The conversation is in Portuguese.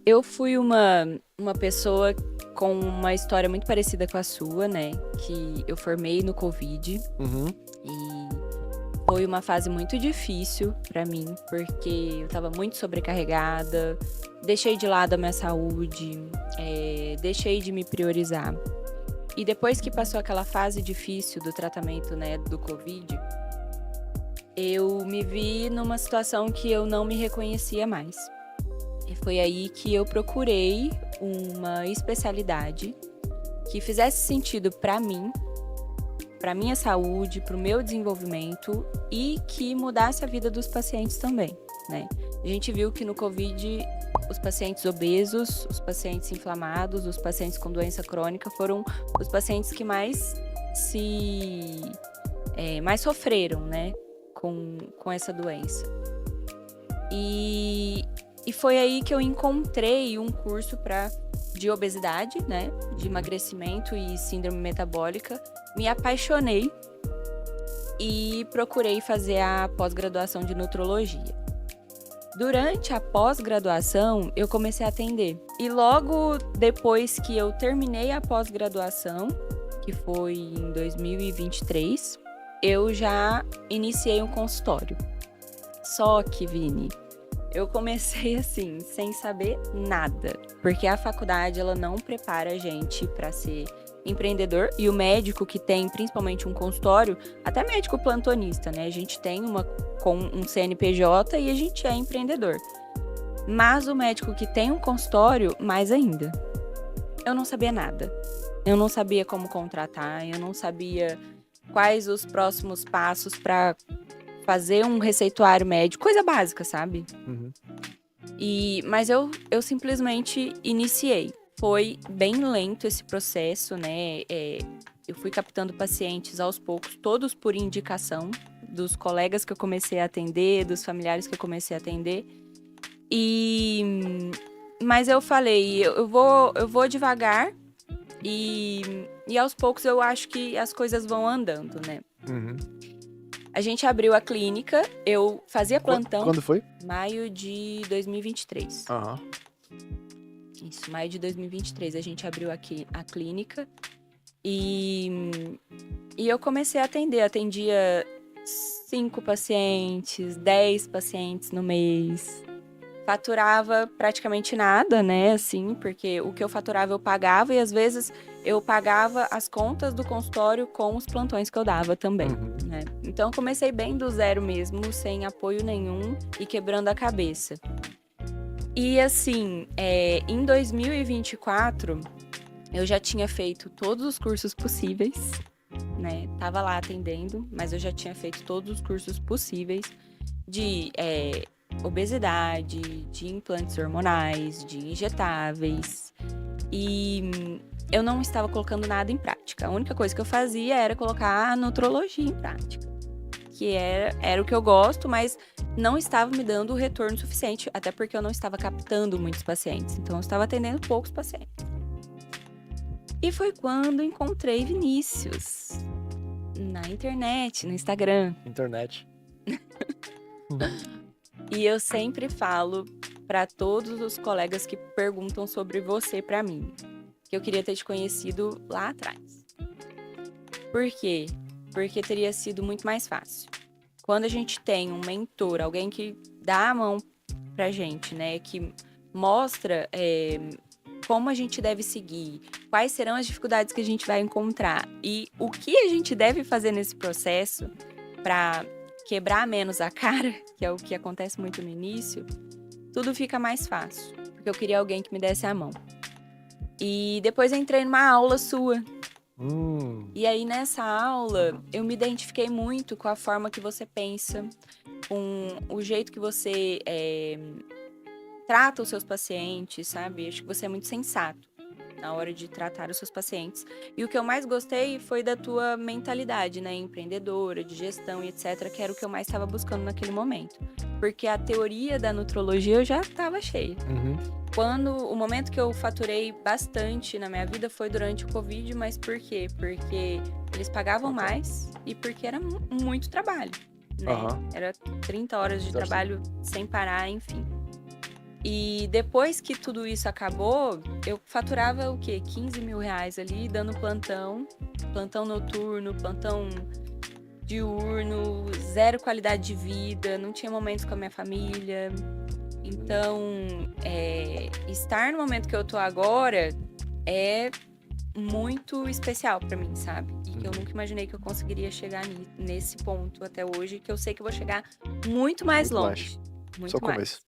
Eu fui uma pessoa com uma história muito parecida com a sua, né? Que eu formei no Covid Uhum. e foi uma fase muito difícil pra mim, porque eu tava muito sobrecarregada, deixei de lado a minha saúde, deixei de me priorizar. E depois que passou aquela fase difícil do tratamento, né, do Covid, eu me vi numa situação que eu não me reconhecia mais. E foi aí que eu procurei uma especialidade que fizesse sentido para mim, para minha saúde, para o meu desenvolvimento e que mudasse a vida dos pacientes também, né? A gente viu que no Covid os pacientes obesos, os pacientes inflamados, os pacientes com doença crônica foram os pacientes que mais sofreram, né, com essa doença. E, e foi aí que eu encontrei um curso de obesidade, né? De emagrecimento e síndrome metabólica. Me apaixonei e procurei fazer a pós-graduação de nutrologia. Durante a pós-graduação, eu comecei a atender. E logo depois que eu terminei a pós-graduação, que foi em 2023, eu já iniciei um consultório. Só que, Vini, eu comecei assim, sem saber nada, porque a faculdade ela não prepara a gente para ser empreendedor e o médico que tem principalmente um consultório, até médico plantonista, né? A gente tem com um CNPJ e a gente é empreendedor. Mas o médico que tem um consultório, mais ainda. Eu não sabia nada. Eu não sabia como contratar, eu não sabia quais os próximos passos para fazer um receituário médico, coisa básica, sabe? Uhum. Mas eu simplesmente iniciei. Foi bem lento esse processo, né? Eu fui captando pacientes aos poucos, todos por indicação dos colegas que eu comecei a atender, dos familiares que eu comecei a atender. Mas eu falei, eu vou devagar e aos poucos eu acho que as coisas vão andando, né? Uhum. A gente abriu a clínica, eu fazia plantão. Quando foi? Maio de 2023. Aham. Isso, maio de 2023 a gente abriu aqui a clínica e eu comecei a atender. Atendia 5 pacientes, 10 pacientes no mês. Faturava praticamente nada, né, assim, porque o que eu faturava eu pagava e às vezes eu pagava as contas do consultório com os plantões que eu dava também, né. Então eu comecei bem do zero mesmo, sem apoio nenhum e quebrando a cabeça. E assim, em 2024, eu já tinha feito todos os cursos possíveis, né, tava lá atendendo, mas eu já tinha feito todos os cursos possíveis de obesidade, de implantes hormonais, de injetáveis. E eu não estava colocando nada em prática. A única coisa que eu fazia era colocar a nutrologia em prática, que era o que eu gosto, mas não estava me dando o retorno suficiente, até porque eu não estava captando muitos pacientes. Então, eu estava atendendo poucos pacientes. E foi quando encontrei Vinícius na internet, no Instagram. Internet. E eu sempre falo para todos os colegas que perguntam sobre você para mim, que eu queria ter te conhecido lá atrás. Por quê? Porque teria sido muito mais fácil. Quando a gente tem um mentor, alguém que dá a mão pra gente, né, que mostra como a gente deve seguir, quais serão as dificuldades que a gente vai encontrar e o que a gente deve fazer nesse processo para quebrar menos a cara, que é o que acontece muito no início, tudo fica mais fácil, porque eu queria alguém que me desse a mão. E depois eu entrei numa aula sua. E aí nessa aula eu me identifiquei muito com a forma que você pensa, com o jeito que você trata os seus pacientes, sabe? Acho que você é muito sensato na hora de tratar os seus pacientes. E o que eu mais gostei foi da tua mentalidade, né? Empreendedora, de gestão e etc., que era o que eu mais estava buscando naquele momento. Porque a teoria da nutrologia eu já estava cheia. O momento que eu faturei bastante na minha vida foi durante o Covid, mas por quê? Porque eles pagavam mais e porque era muito trabalho, né? Era 30 horas de trabalho sem parar, enfim. E depois que tudo isso acabou, eu faturava o quê? 15 mil reais ali, dando plantão, plantão noturno, plantão diurno, zero qualidade de vida, não tinha momentos com a minha família. Então, estar no momento que eu tô agora é muito especial pra mim, sabe? E que eu nunca imaginei que eu conseguiria chegar nesse ponto até hoje, que eu sei que eu vou chegar muito mais Muito mais. longe, Só o muito mais. começo.